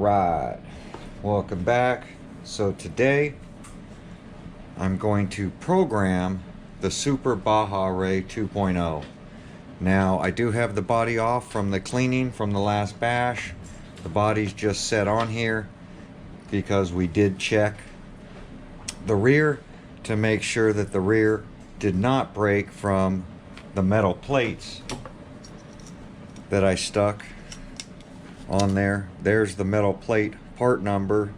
Alright, welcome back. So today I'm going to program the Super Baja Rey 2.0. Now I do have the body off from the cleaning from the last bash. The body's just set on here because we did check the rear to make sure that the rear did not break from the metal plates that I stuck on there. There's the metal plate, part number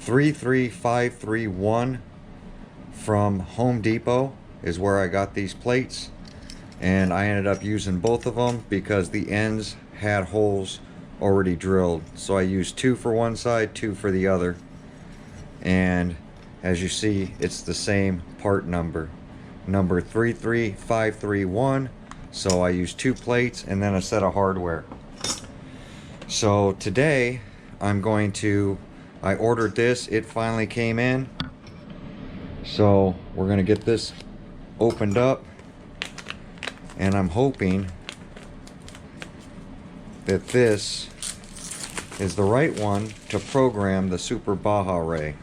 33531 from Home Depot is where I got these plates, and I ended up using both of them because the ends had holes already drilled. So I used two for one side, two for the other, and as you see, it's the same part number 33531. So I used two plates and then a set of hardware. So today I ordered this, it finally came in. So we're gonna get this opened up, and I'm hoping that this is the right one to program the Super Baja Rey.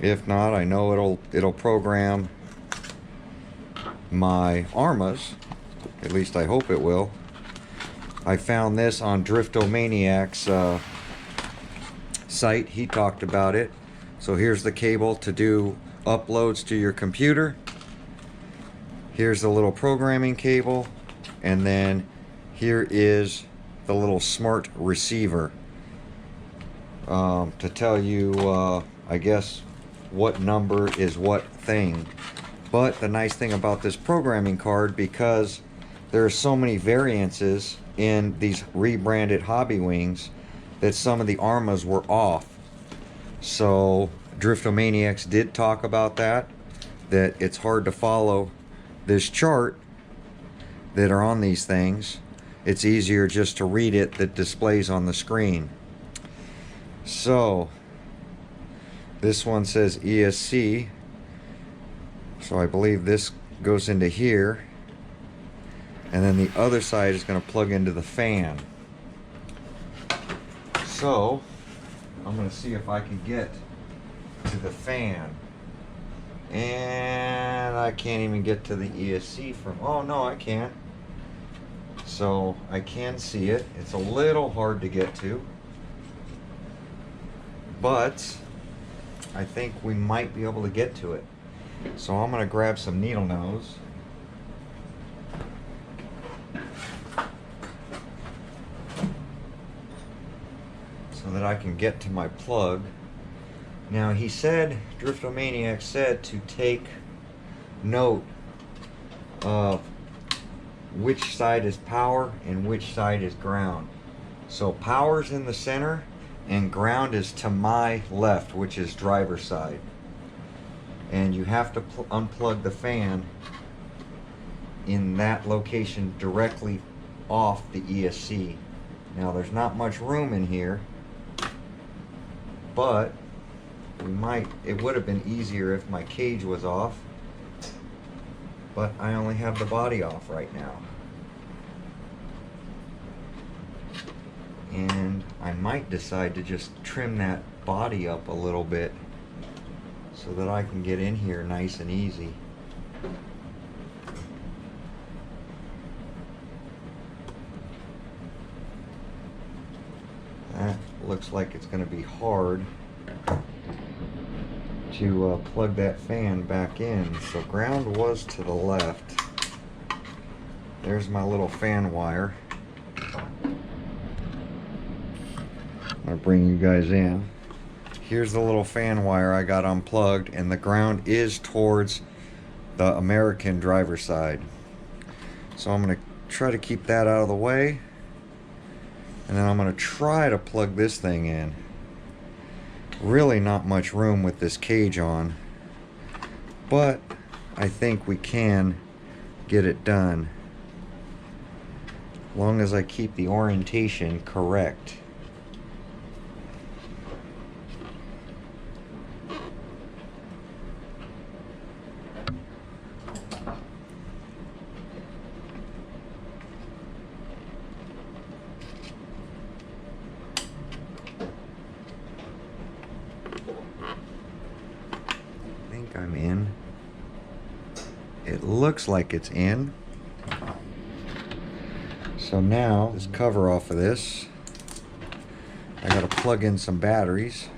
If not, I know it'll program my Armas. At least I hope it will. I found this on Driftomaniac's site. He talked about it. So here's the cable to do uploads to your computer. Here's the little programming cable. And then here is the little smart receiver to tell you, I guess, what number is what thing. But the nice thing about this programming card, because there are so many variances in these rebranded Hobby Wings, that some of the Armas were off. So Driftomaniacs did talk about that it's hard to follow this chart that are on these things. It's easier just to read it that displays on the screen. So this one says ESC, so I believe this goes into here, and then the other side is going to plug into the fan. So I'm going to see if I can get to the fan, and I can't even get to the ESC from, oh no, I can. So I can see it. It's a little hard to get to, but I think we might be able to get to it. So I'm going to grab some needle nose. So that I can get to my plug. Now he said, Driftomaniac said, to take note of which side is power and which side is ground. So power's in the center and ground is to my left, which is driver's side. And you have to unplug the fan in that location directly off the ESC. Now there's not much room in here, but it would have been easier if my cage was off, but I only have the body off right now. And I might decide to just trim that body up a little bit so that I can get in here nice and easy. That looks like it's going to be hard to plug that fan back in. So ground was to the left. There's my little fan wire. I'll bring you guys in. Here's the little fan wire I got unplugged, and the ground is towards the American driver's side. So I'm going to try to keep that out of the way, and then I'm going to try to plug this thing in. Really not much room with this cage on, but I think we can get it done, as long as I keep the orientation correct. looks like it's in. So now, this cover off of this, I gotta plug in some batteries.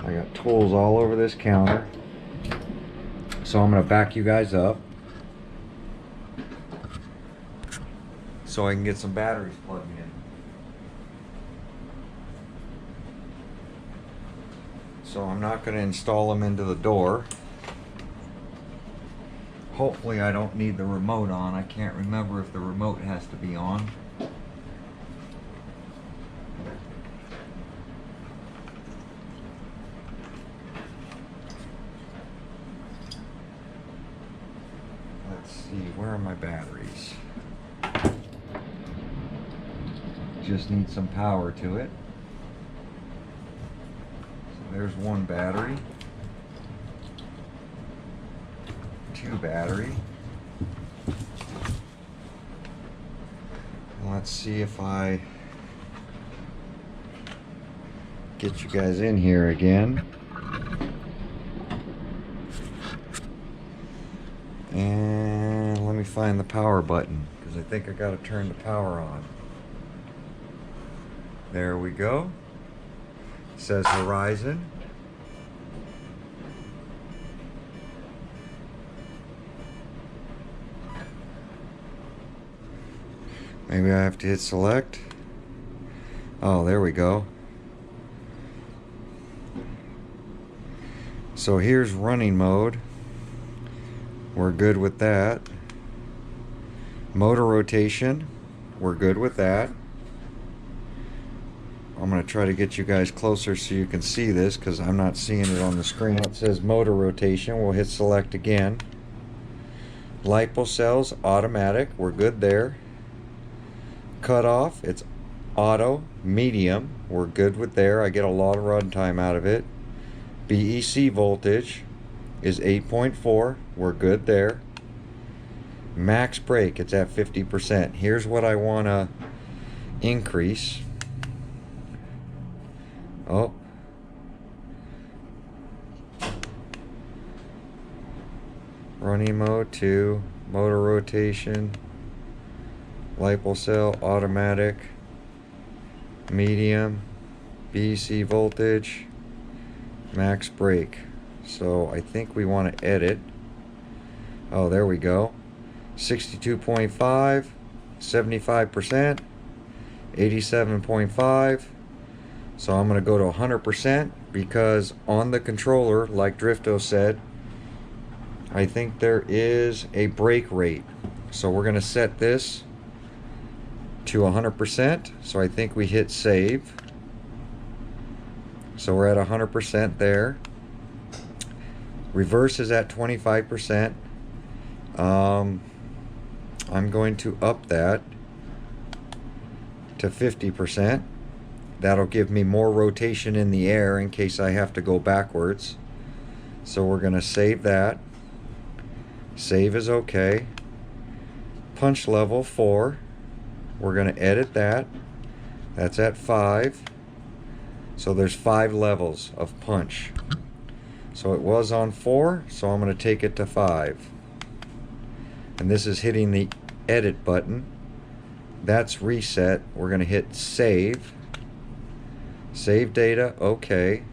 I got tools all over this counter. So I'm gonna back you guys up so I can get some batteries plugged in. So I'm not gonna install them into the door. Hopefully I don't need the remote on. I can't remember if the remote has to be on. Let's see, where are my batteries? Just need some power to it. So there's one battery. Two battery. Let's see if I get you guys in here again. And let me find the power button, because I think I got to turn the power on. There we go. It says Horizon. Maybe I have to hit select. Oh, there we go. So here's running mode. We're good with that. Motor rotation. We're good with that. I'm going to try to get you guys closer so you can see this, because I'm not seeing it on the screen. It says motor rotation. We'll hit select again. Lipo cells, automatic. We're good there. Cutoff, it's auto, medium. We're good with there. I get a lot of runtime out of it. BEC voltage is 8.4. We're good there. Max brake, it's at 50%. Here's what I want to increase. Oh. Running mode 2, motor rotation, lipo cell, automatic, medium, BC voltage, max brake. So I think we want to edit. Oh, there we go. 62.5, 75%, 87.5. So I'm going to go to 100% because on the controller, like Drifto said, I think there is a brake rate. So we're going to set this to 100%. So I think we hit save. So we're at 100% there. Reverse is at 25%. I'm going to up that to 50%. That'll give me more rotation in the air in case I have to go backwards. So we're going to save that. Save is okay. Punch level 4. We're going to edit that. That's at 5. So there's 5 levels of punch. So it was on 4, so I'm going to take it to 5. And this is hitting the edit button. That's reset. We're going to hit save. Save data, okay.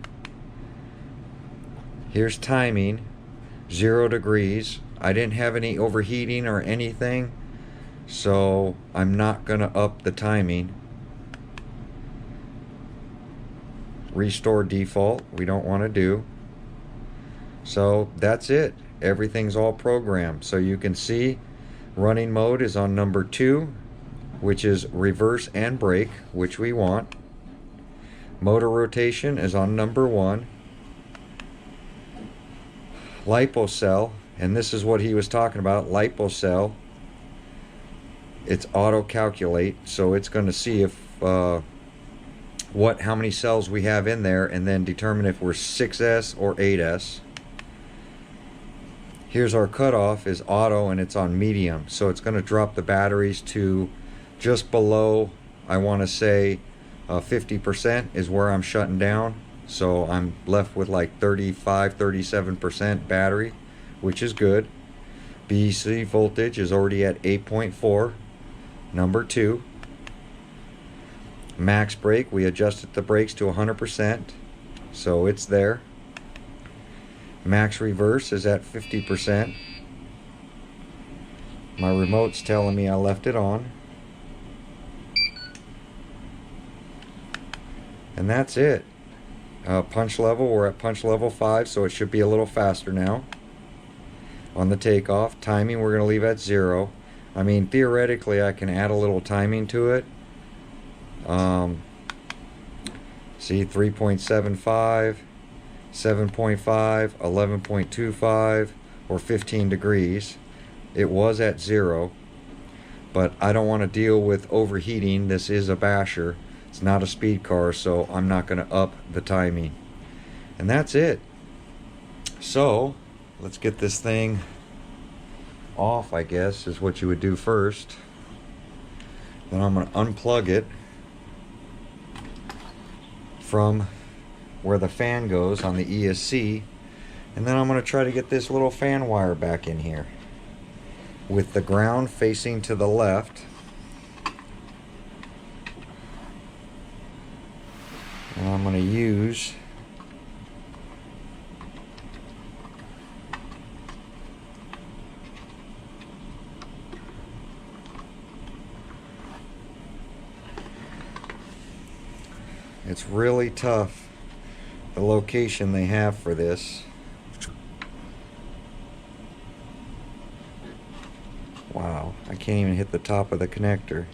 Here's timing, 0 degrees. I didn't have any overheating or anything, so I'm not going to up the timing. Restore default, we don't want to do. So that's it. Everything's all programmed. So you can see running mode is on number 2, which is reverse and brake, which we want. Motor rotation is on number 1. Lipo cell, and this is what he was talking about, lipo cell. It's auto calculate, so it's going to see if how many cells we have in there, and then determine if we're 6S or 8S. Here's our cutoff is auto, and it's on medium, so it's going to drop the batteries to just below, I want to say 50% is where I'm shutting down. So I'm left with like 35, 37% battery. which is good. BEC voltage is already at 8.4, number 2. Max brake, we adjusted the brakes to 100%, so it's there. Max reverse is at 50%. My remote's telling me I left it on. And that's it. Punch level, we're at punch level 5, so it should be a little faster now. On the takeoff, timing we're going to leave at 0. I mean, theoretically I can add a little timing to it. See, 3.75, 7.5, 11.25, or 15 degrees. It was at 0, but I don't want to deal with overheating. This is a basher. It's not a speed car, so I'm not going to up the timing. And that's it. So, let's get this thing off, I guess, is what you would do first. Then I'm going to unplug it from where the fan goes on the ESC, and then I'm going to try to get this little fan wire back in here with the ground facing to the left. And I'm going to use it's really tough, the location they have for this. Wow, I can't even hit the top of the connector.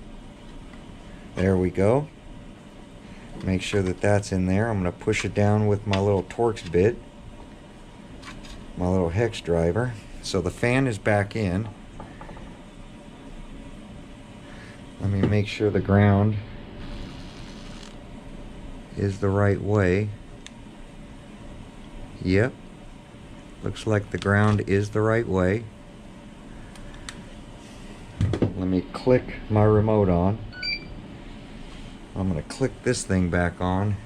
There we go. Make sure that that's in there. I'm going to push it down with my little Torx bit, my little hex driver. So the fan is back in. Let me make sure the ground is the right way. Yep, looks like the ground is the right way. Let me click my remote on. I'm going to click this thing back on.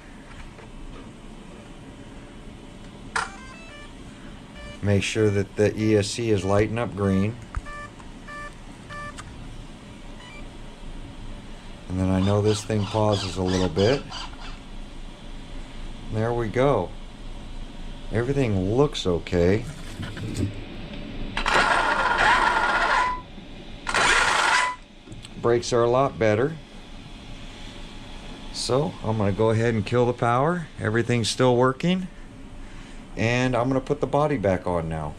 Make sure that the ESC is lighting up green. And then I know this thing pauses a little bit. There we go. Everything looks okay. Brakes are a lot better. So I'm going to go ahead and kill the power. Everything's still working. And I'm going to put the body back on now.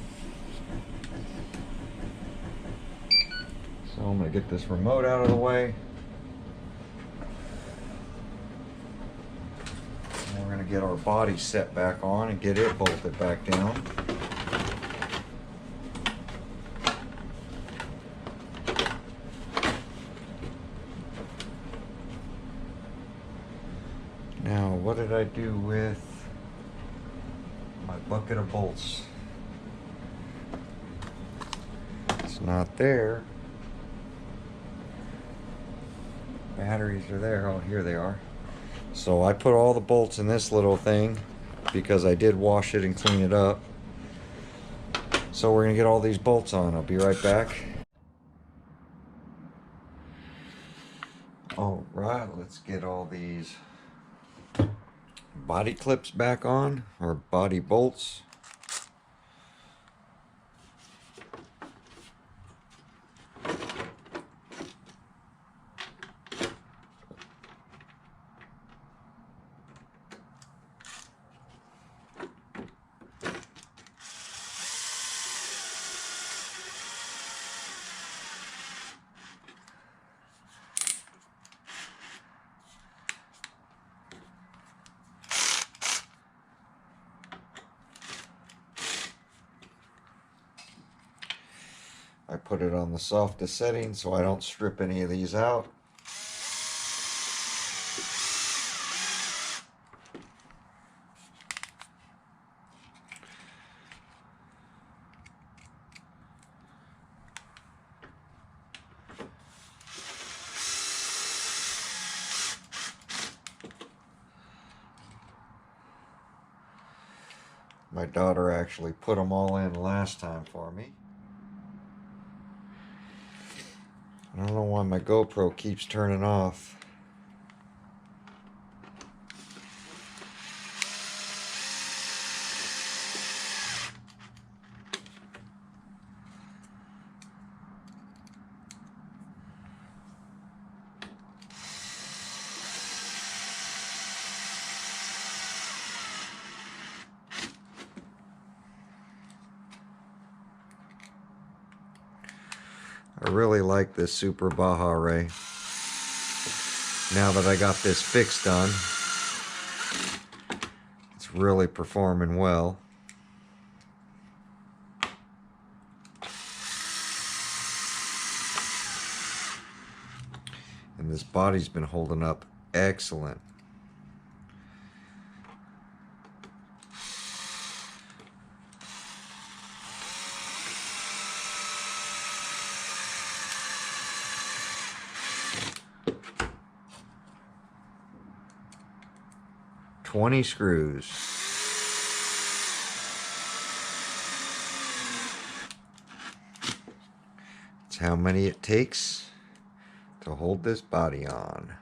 So I'm going to get this remote out of the way. And we're going to get our body set back on and get it bolted back down. Now, what did I do with my bucket of bolts? It's not there. Batteries are there. Oh, here they are. So I put all the bolts in this little thing because I did wash it and clean it up. So we're going to get all these bolts on. I'll be right back. All right, let's get all these body clips back on, or body bolts. I put it on the softest setting so I don't strip any of these out. My daughter actually put them all in last time for me. I don't know why my GoPro keeps turning off. I really like this Super Baja Rey. Now that I got this fix done, it's really performing well. And this body's been holding up excellent. "20 screws. That's how many it takes to hold this body on.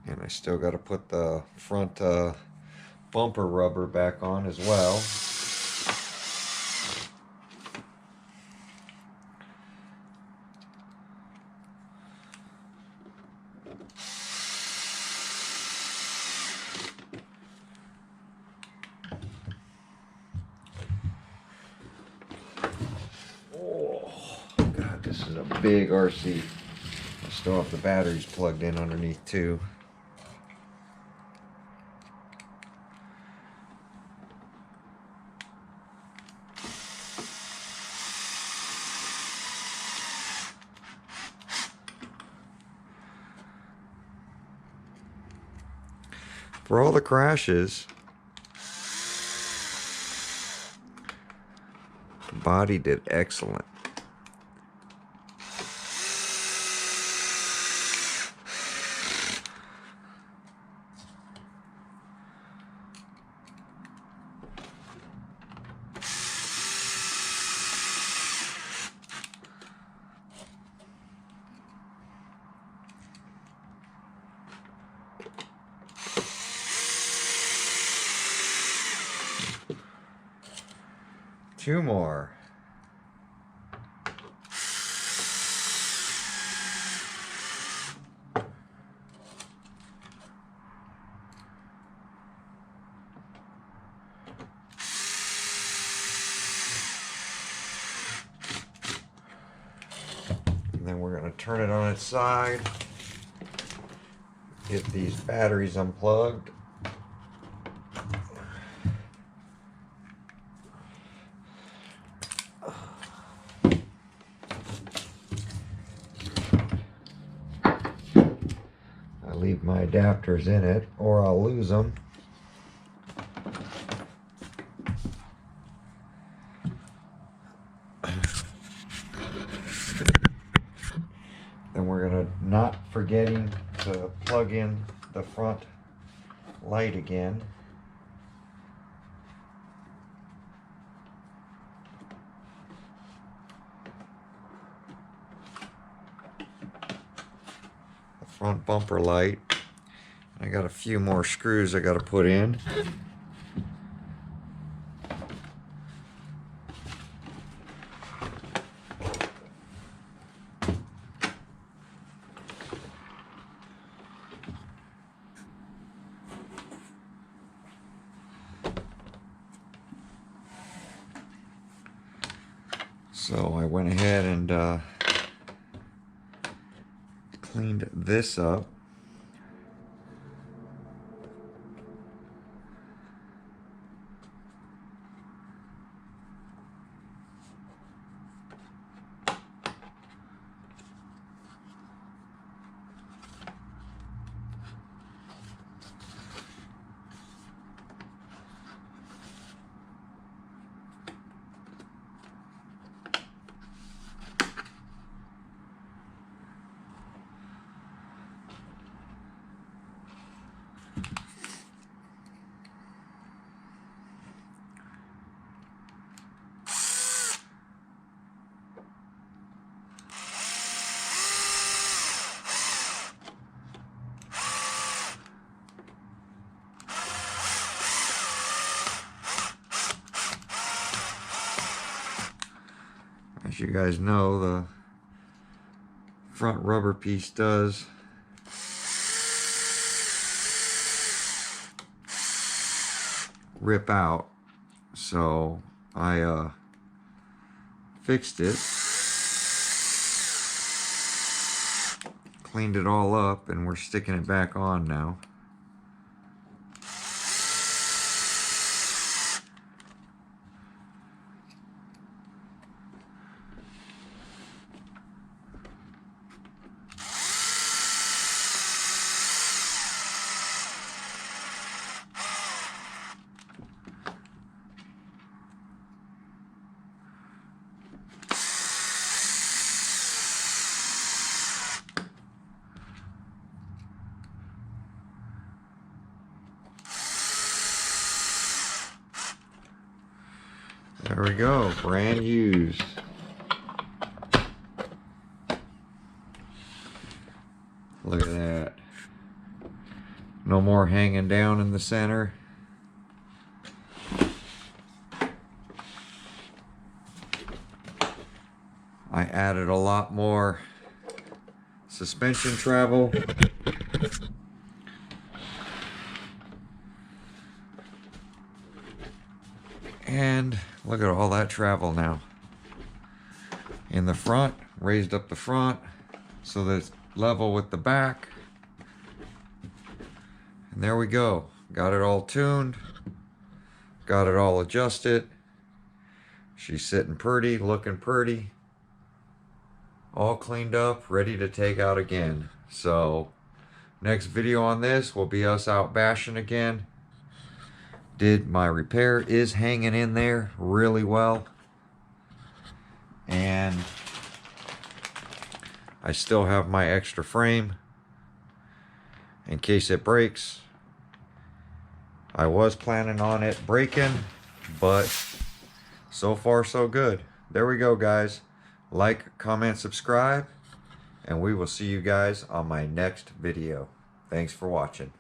And I still got to put the front bumper rubber back on as well. Oh, God, this is a big RC. I still have the batteries plugged in underneath too. For all the crashes, the body did excellent. Two more. And then we're going to turn it on its side. Get these batteries unplugged. I leave my adapters in it or I'll lose them. Then we're going to, not forgetting to plug in the front light again. The front bumper light. I got a few more screws I got to put in. So I went ahead and cleaned this up. As you guys know, the front rubber piece does rip out, so I fixed it, cleaned it all up, and we're sticking it back on now. There we go, brand used. Look at that. No more hanging down in the center. I added a lot more suspension travel. And look at all that travel now. In the front, raised up the front so that it's level with the back. And there we go. Got it all tuned. Got it all adjusted. She's sitting pretty, looking pretty. All cleaned up, ready to take out again. So, next video on this will be us out bashing again. Did my repair, is hanging in there really well, and I still have my extra frame in case it breaks. I was planning on it breaking, but so far so good. There we go, guys. Like, comment, subscribe, and we will see you guys on my next video. Thanks for watching.